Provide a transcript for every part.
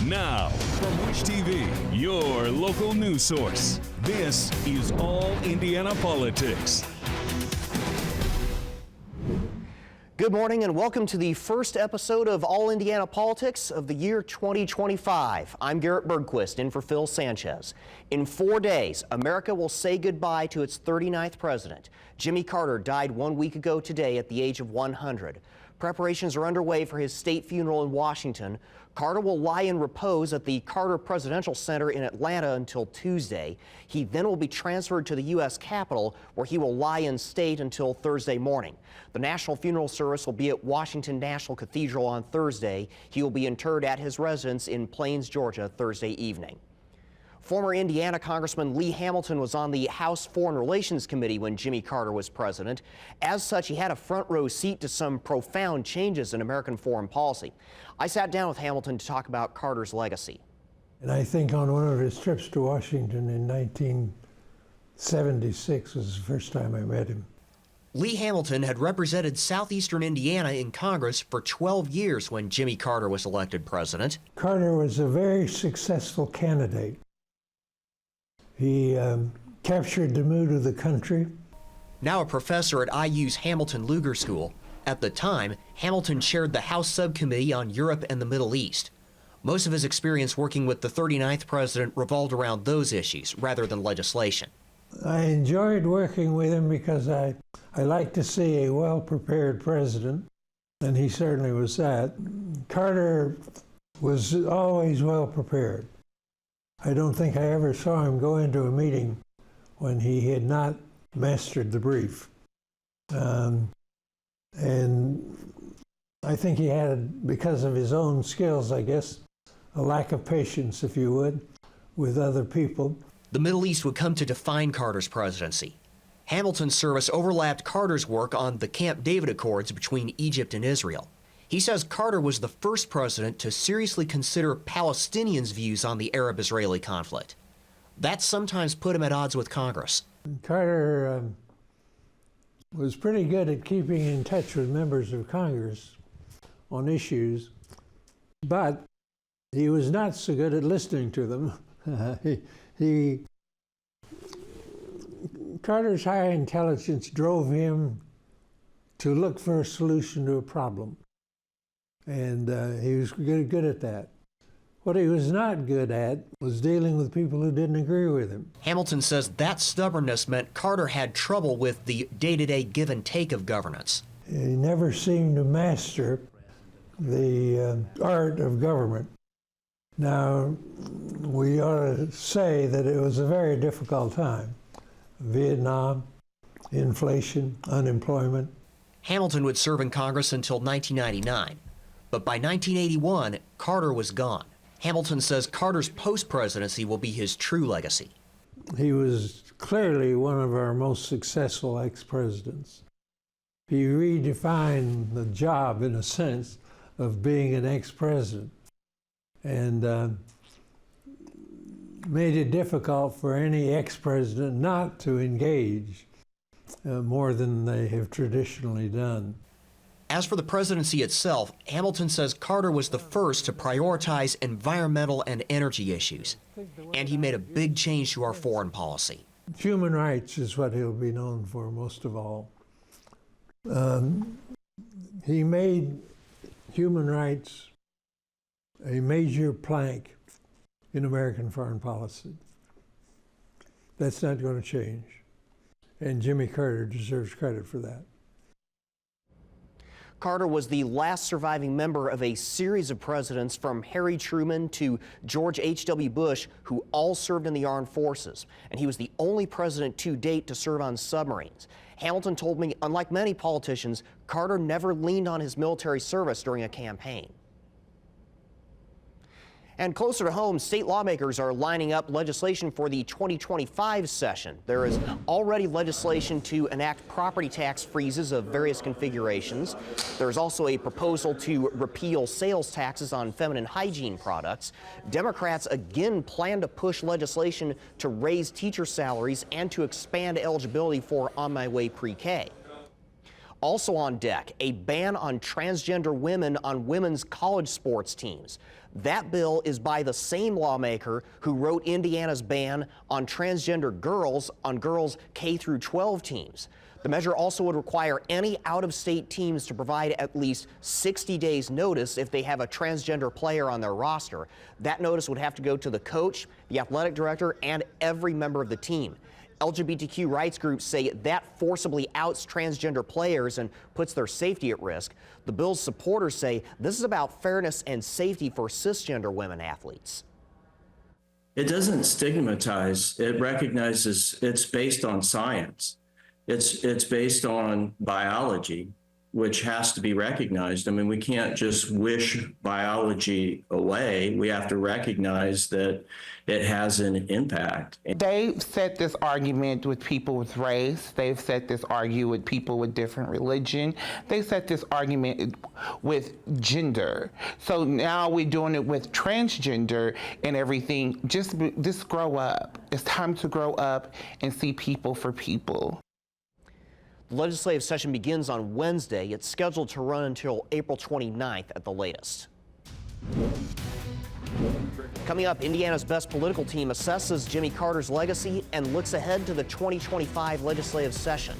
Now, from Wish TV, your local news source, this is All Indiana Politics. Good morning and welcome to the first episode of All Indiana Politics of the year 2025. I'm Garrett Bergquist, in for Phil Sanchez. In 4 days, America will say goodbye to its 39th president. Jimmy Carter died 1 week ago today at the age of 100. Preparations are underway for his state funeral in Washington. Carter will lie in repose at the Carter Presidential Center in Atlanta until Tuesday. He then will be transferred to the U.S. Capitol, where he will lie in state until Thursday morning. The national funeral service will be at Washington National Cathedral on Thursday. He will be interred at his residence in Plains, Georgia, Thursday evening. Former Indiana Congressman Lee Hamilton was on the House Foreign Relations Committee when Jimmy Carter was president. As such, he had a front row seat to some profound changes in American foreign policy. I sat down with Hamilton to talk about Carter's legacy. And I think on one of his trips to Washington in 1976 was the first time I met him. Lee Hamilton had represented southeastern Indiana in Congress for 12 years when Jimmy Carter was elected president. Carter was a very successful candidate. He captured the mood of the country. Now a professor at IU's Hamilton Lugar School, at the time, Hamilton chaired the House Subcommittee on Europe and the Middle East. Most of his experience working with the 39th president revolved around those issues rather than legislation. I enjoyed working with him because I like to see a well-prepared president, and he certainly was that. Carter was always well-prepared. I don't think I ever saw him go into a meeting when he had not mastered the brief. And I think he had, because of his own skills, I guess, a lack of patience, if you would, with other people. The Middle East would come to define Carter's presidency. Hamilton's service overlapped Carter's work on the Camp David Accords between Egypt and Israel. He says Carter was the first president to seriously consider Palestinians' views on the Arab-Israeli conflict. That sometimes put him at odds with Congress. Carter was pretty good at keeping in touch with members of Congress on issues, but he was not so good at listening to them. Carter's high intelligence drove him to look for a solution to a problem. And he was good at that. What he was not good at was dealing with people who didn't agree with him. Hamilton says that stubbornness meant Carter had trouble with the day-to-day give and take of governance. He never seemed to master the art of government. Now, we ought to say that it was a very difficult time. Vietnam, inflation, unemployment. Hamilton would serve in Congress until 1999. But by 1981, Carter was gone. Hamilton says Carter's post-presidency will be his true legacy. He was clearly one of our most successful ex-presidents. He redefined the job, in a sense, of being an ex-president, and made it difficult for any ex-president not to engage more than they have traditionally done. As for the presidency itself, Hamilton says Carter was the first to prioritize environmental and energy issues, and he made a big change to our foreign policy. Human rights is what he'll be known for most of all. He made human rights a major plank in American foreign policy. That's not going to change, and Jimmy Carter deserves credit for that. Carter was the last surviving member of a series of presidents from Harry Truman to George H.W. Bush who all served in the armed forces. And he was the only president to date to serve on submarines. Hamilton told me, unlike many politicians, Carter never leaned on his military service during a campaign. And closer to home, state lawmakers are lining up legislation for the 2025 session. There is already legislation to enact property tax freezes of various configurations. There's also a proposal to repeal sales taxes on feminine hygiene products. Democrats again plan to push legislation to raise teacher salaries and to expand eligibility for On My Way pre-K. Also on deck, a ban on transgender women on women's college sports teams. That bill is by the same lawmaker who wrote Indiana's ban on transgender girls on girls K through 12 teams. The measure also would require any out-of-state teams to provide at least 60 days notice if they have a transgender player on their roster. That notice would have to go to the coach, the athletic director, and every member of the team. LGBTQ rights groups say that forcibly outs transgender players and puts their safety at risk. The bill's supporters say this is about fairness and safety for cisgender women athletes. It doesn't stigmatize. It recognizes it's based on science. It's based on biology, which has to be recognized. I mean, we can't just wish biology away. We have to recognize that it has an impact. They've set this argument with people with race. They've set this argument with people with different religion. They set this argument with gender. So now we're doing it with transgender and everything. Just grow up. It's time to grow up and see people for people. The legislative session begins on Wednesday. It's scheduled to run until April 29th at the latest. Coming up, Indiana's best political team assesses Jimmy Carter's legacy and looks ahead to the 2025 legislative session.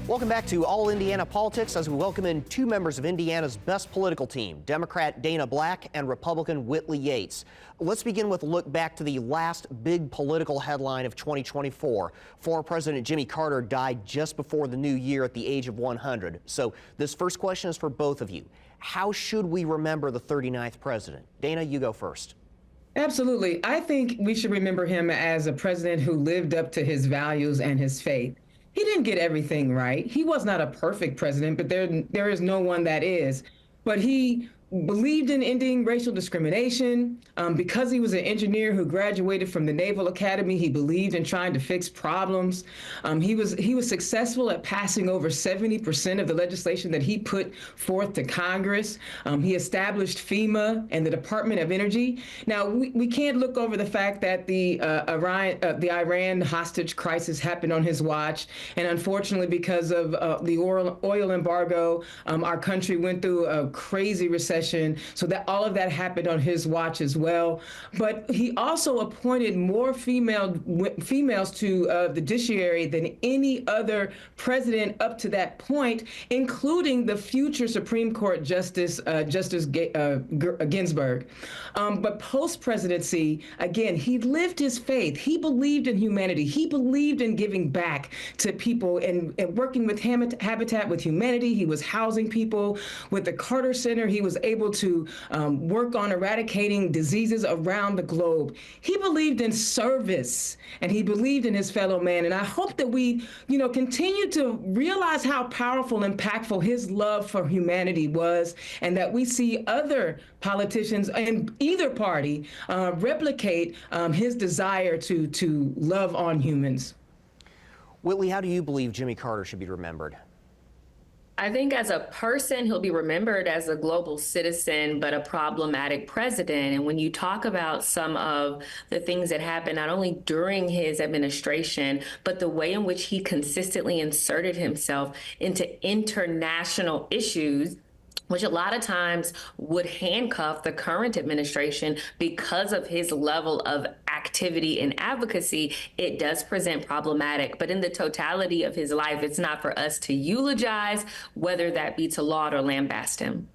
Welcome back to All Indiana Politics as we welcome in two members of Indiana's best political team, Democrat Dana Black and Republican Whitley Yates. Let's begin with a look back to the last big political headline of 2024. Former President Jimmy Carter died just before the new year at the age of 100. So this first question is for both of you. How should we remember the 39th president? Dana, you go first. Absolutely. I think we should remember him as a president who lived up to his values and his faith. He didn't get everything right. He was not a perfect president, but there is no one that is. But he believed in ending racial discrimination. Because he was an engineer who graduated from the Naval Academy, he believed in trying to fix problems. He was successful at passing over 70% of the legislation that he put forth to Congress. He established FEMA and the Department of Energy. Now, we can't look over the fact that the Iran hostage crisis happened on his watch. And unfortunately, because of the oil embargo, our country went through a crazy recession. So that all of that happened on his watch as well. But he also appointed more females to the judiciary than any other president up to that point, including the future Supreme Court Justice Ginsburg. But post-presidency, again, he lived his faith. He believed in humanity. He believed in giving back to people and working with Habitat with Humanity. He was housing people. With the Carter Center, he was able to work on eradicating diseases around the globe. He believed in service and he believed in his fellow man. And I hope that we, continue to realize how powerful and impactful his love for humanity was, and that we see other politicians in either party replicate his desire to love on humans. Whitley, how do you believe Jimmy Carter should be remembered? I think as a person, he'll be remembered as a global citizen, but a problematic president. And when you talk about some of the things that happened, not only during his administration, but the way in which he consistently inserted himself into international issues, which a lot of times would handcuff the current administration because of his level of activity and advocacy, it does present problematic. But in the totality of his life, it's not for us to eulogize, whether that be to laud or lambaste him.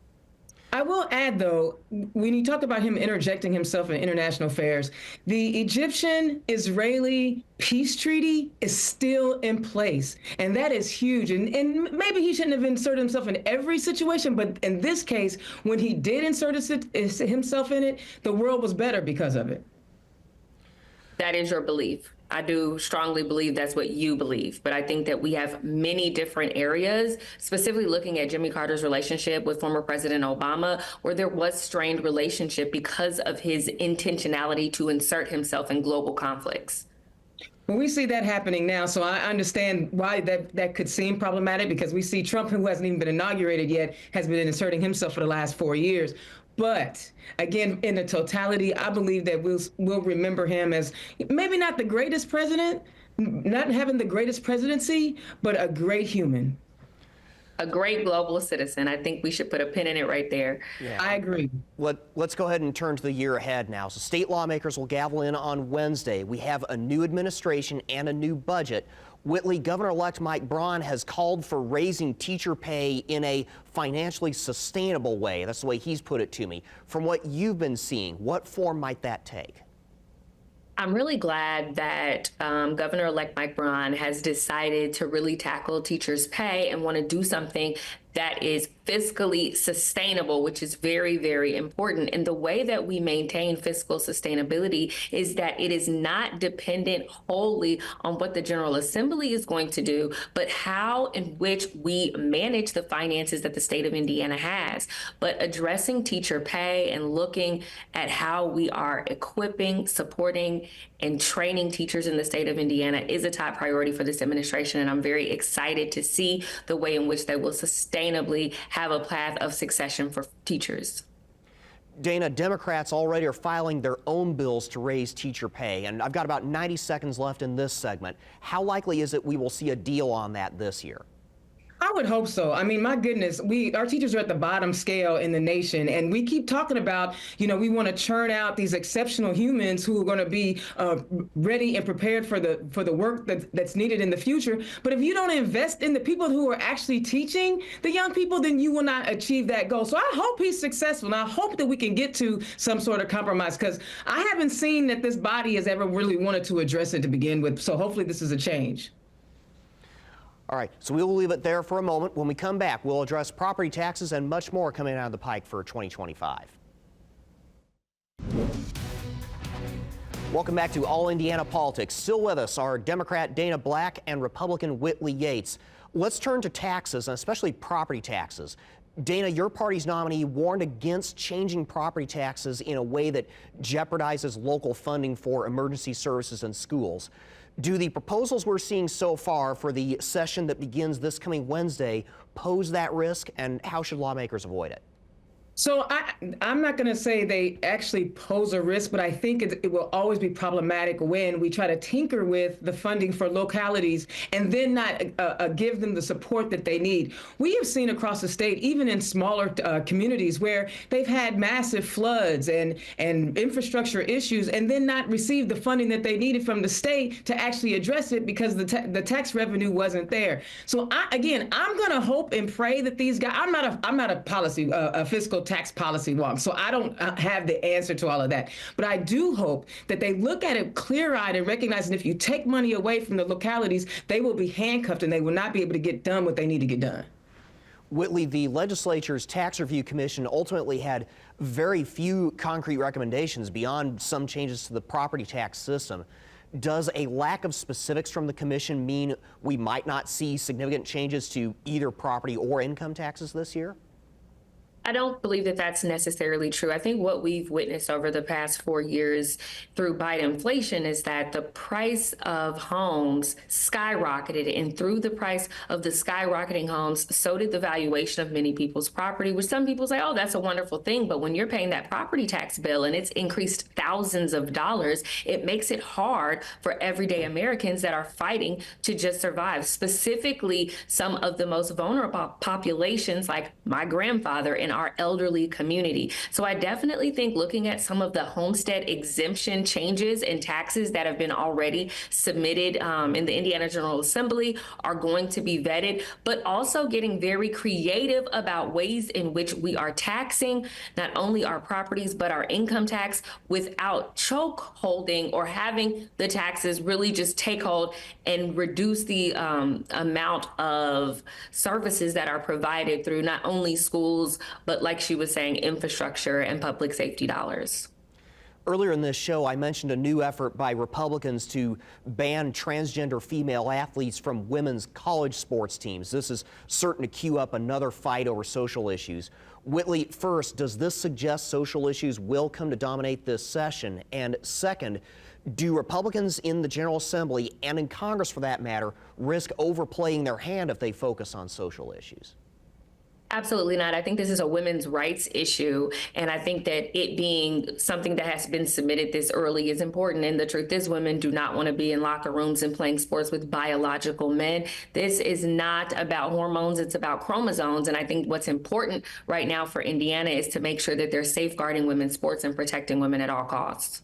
I will add, though, when you talk about him interjecting himself in international affairs, the Egyptian-Israeli peace treaty is still in place, and that is huge. And maybe he shouldn't have inserted himself in every situation, but in this case, when he did insert himself in it, the world was better because of it. That is your belief. I do strongly believe that's what you believe, but I think that we have many different areas, specifically looking at Jimmy Carter's relationship with former President Obama, where there was strained relationship because of his intentionality to insert himself in global conflicts. Well, we see that happening now, so I understand why that could seem problematic, because we see Trump, who hasn't even been inaugurated yet, has been inserting himself for the last 4 years. But again, in the totality, I believe that we'll remember him as maybe not the greatest president, not having the greatest presidency, but a great human. A great global citizen. I think we should put a pin in it right there. Yeah. I agree. Let's go ahead and turn to the year ahead now. So state lawmakers will gavel in on Wednesday. We have a new administration and a new budget. Whitley, Governor-elect Mike Braun has called for raising teacher pay in a financially sustainable way. That's the way he's put it to me. From what you've been seeing, what form might that take? I'm really glad that Governor-elect Mike Braun has decided to really tackle teachers' pay and want to do something that is fiscally sustainable, which is very, very important. And the way that we maintain fiscal sustainability is that it is not dependent wholly on what the General Assembly is going to do, but how in which we manage the finances that the state of Indiana has. But addressing teacher pay and looking at how we are equipping, supporting, and training teachers in the state of Indiana is a top priority for this administration. And I'm very excited to see the way in which they will sustainably have a path of succession for teachers. Dana, Democrats already are filing their own bills to raise teacher pay, and I've got about 90 seconds left in this segment. How likely is it we will see a deal on that this year? I would hope so. I mean, my goodness, our teachers are at the bottom scale in the nation, and we keep talking about, we want to churn out these exceptional humans who are going to be ready and prepared for the work that's needed in the future. But if you don't invest in the people who are actually teaching the young people, then you will not achieve that goal. So I hope he's successful, and I hope that we can get to some sort of compromise, because I haven't seen that this body has ever really wanted to address it to begin with. So hopefully this is a change. All right, so we will leave it there for a moment. When we come back, we'll address property taxes and much more coming out of the pike for 2025. Welcome back to All Indiana Politics. Still with us are Democrat Dana Black and Republican Whitley Yates. Let's turn to taxes, and especially property taxes. Dana, your party's nominee warned against changing property taxes in a way that jeopardizes local funding for emergency services and schools. Do the proposals we're seeing so far for the session that begins this coming Wednesday pose that risk, and how should lawmakers avoid it? So I'm not going to say they actually pose a risk, but I think it will always be problematic when we try to tinker with the funding for localities and then not give them the support that they need. We have seen across the state, even in smaller communities, where they've had massive floods and infrastructure issues and then not received the funding that they needed from the state to actually address it because the tax revenue wasn't there. So I'm going to hope and pray that these guys, I'm not a fiscal tax policy wonk, so I don't have the answer to all of that. But I do hope that they look at it clear-eyed and recognize that if you take money away from the localities, they will be handcuffed and they will not be able to get done what they need to get done. Whitley, the legislature's Tax Review Commission ultimately had very few concrete recommendations beyond some changes to the property tax system. Does a lack of specifics from the commission mean we might not see significant changes to either property or income taxes this year? I don't believe that that's necessarily true. I think what we've witnessed over the past 4 years through Biden inflation is that the price of homes skyrocketed, and through the price of the skyrocketing homes, so did the valuation of many people's property, which some people say, oh, that's a wonderful thing. But when you're paying that property tax bill and it's increased thousands of dollars, it makes it hard for everyday Americans that are fighting to just survive, specifically some of the most vulnerable populations like my grandfather in our elderly community. So I definitely think looking at some of the homestead exemption changes and taxes that have been already submitted in the Indiana General Assembly are going to be vetted, but also getting very creative about ways in which we are taxing not only our properties, but our income tax without choke holding or having the taxes really just take hold and reduce the amount of services that are provided through not only schools, but like she was saying, infrastructure and public safety dollars. Earlier in this show, I mentioned a new effort by Republicans to ban transgender female athletes from women's college sports teams. This is certain to cue up another fight over social issues. Whitley, first, does this suggest social issues will come to dominate this session? And second, do Republicans in the General Assembly and in Congress, for that matter, risk overplaying their hand if they focus on social issues? Absolutely not. I think this is a women's rights issue. And I think that it being something that has been submitted this early is important. And the truth is, women do not want to be in locker rooms and playing sports with biological men. This is not about hormones. It's about chromosomes. And I think what's important right now for Indiana is to make sure that they're safeguarding women's sports and protecting women at all costs.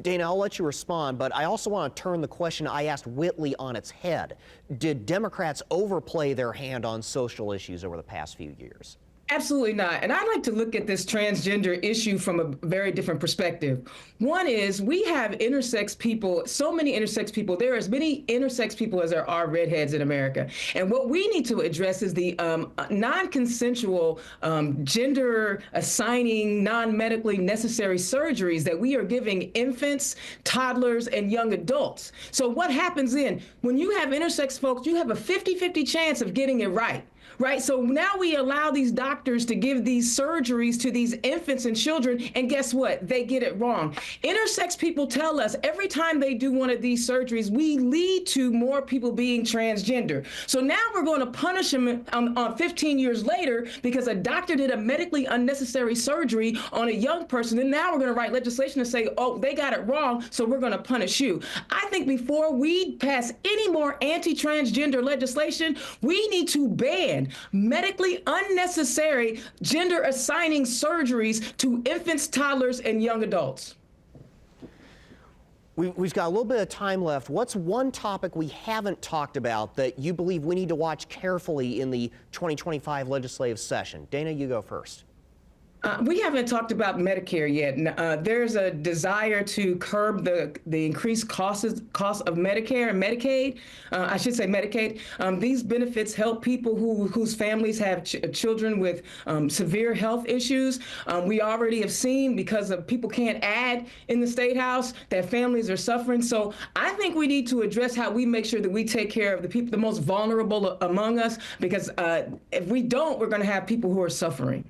Dana, I'll let you respond, but I also want to turn the question I asked Whitley on its head. Did Democrats overplay their hand on social issues over the past few years? Absolutely not. And I like to look at this transgender issue from a very different perspective. One is we have intersex people, so many intersex people. There are as many intersex people as there are redheads in America. And what we need to address is the non-consensual gender assigning, non-medically necessary surgeries that we are giving infants, toddlers, and young adults. So what happens then? When you have intersex folks, you have a 50-50 chance of getting it right. Right. So now we allow these doctors to give these surgeries to these infants and children. And guess what? They get it wrong. Intersex people tell us every time they do one of these surgeries, we lead to more people being transgender. So now we're going to punish them 15 years later because a doctor did a medically unnecessary surgery on a young person. And now we're going to write legislation to say, oh, they got it wrong, so we're going to punish you. I think before we pass any more anti-transgender legislation, we need to ban medically unnecessary gender assigning surgeries to infants, toddlers, and young adults. We've got a little bit of time left. What's one topic we haven't talked about that you believe we need to watch carefully in the 2025 legislative session? Dana, you go first. We haven't talked about Medicare yet. There's a desire to curb the increased costs of Medicare and Medicaid. I should say Medicaid. These benefits help people whose families have children with severe health issues. We already have seen, because of people can't add in the State House, that families are suffering. So I think we need to address how we make sure that we take care of the people, the most vulnerable among us, because if we don't, we're going to have people who are suffering.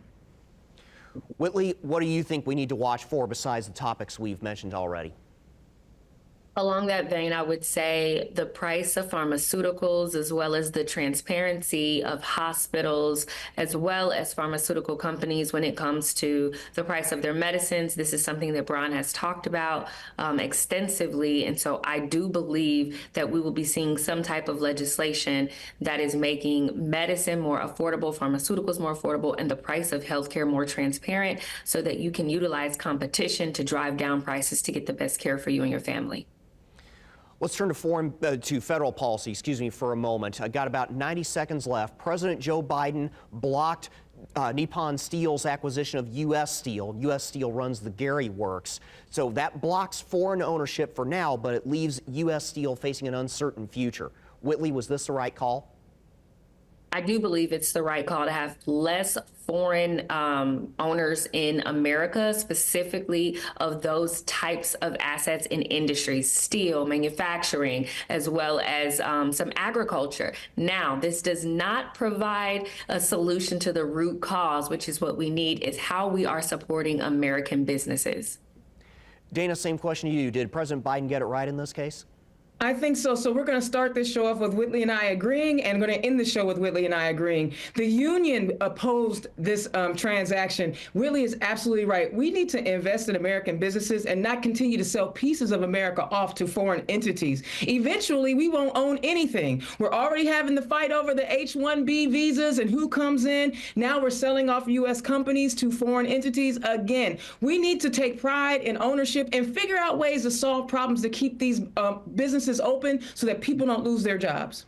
Whitley, what do you think we need to watch for besides the topics we've mentioned already? Along that vein, I would say the price of pharmaceuticals, as well as the transparency of hospitals, as well as pharmaceutical companies when it comes to the price of their medicines. This is something that Brian has talked about extensively. And so I do believe that we will be seeing some type of legislation that is making medicine more affordable, pharmaceuticals more affordable, and the price of healthcare more transparent so that you can utilize competition to drive down prices to get the best care for you and your family. Let's turn to federal policy, for a moment. I got about 90 seconds left. President Joe Biden blocked Nippon Steel's acquisition of U.S. Steel. U.S. Steel runs the Gary Works. So that blocks foreign ownership for now, but it leaves U.S. Steel facing an uncertain future. Whitley, was this the right call? I do believe it's the right call to have less foreign owners in America, specifically of those types of assets in industries, steel, manufacturing, as well as some agriculture. Now, this does not provide a solution to the root cause, which is what we need, is how we are supporting American businesses. Dana, same question to you. Did President Biden get it right in this case? I think so. So we're going to start this show off with Whitley and I agreeing, and going to end the show with Whitley and I agreeing. The union opposed this transaction. Whitley is absolutely right. We need to invest in American businesses and not continue to sell pieces of America off to foreign entities. Eventually, we won't own anything. We're already having the fight over the H-1B visas and who comes in. Now we're selling off U.S. companies to foreign entities again. We need to take pride in ownership and figure out ways to solve problems to keep these businesses open so that people don't lose their jobs.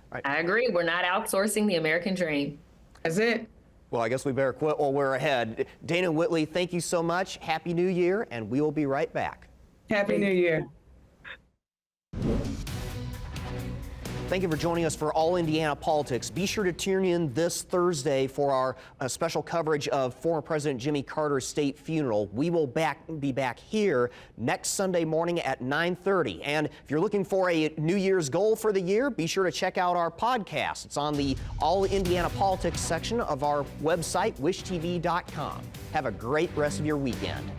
Right. I agree. We're not outsourcing the American dream. That's it. Well, I guess we better quit while we're ahead. Dana and Whitley, thank you so much. Happy New Year, and we will be right back. Happy New Year. Thank you for joining us for All Indiana Politics. Be sure to tune in this Thursday for our special coverage of former President Jimmy Carter's state funeral. We will be back here next Sunday morning at 9:30. And if you're looking for a New Year's goal for the year, be sure to check out our podcast. It's on the All Indiana Politics section of our website, wishtv.com. Have a great rest of your weekend.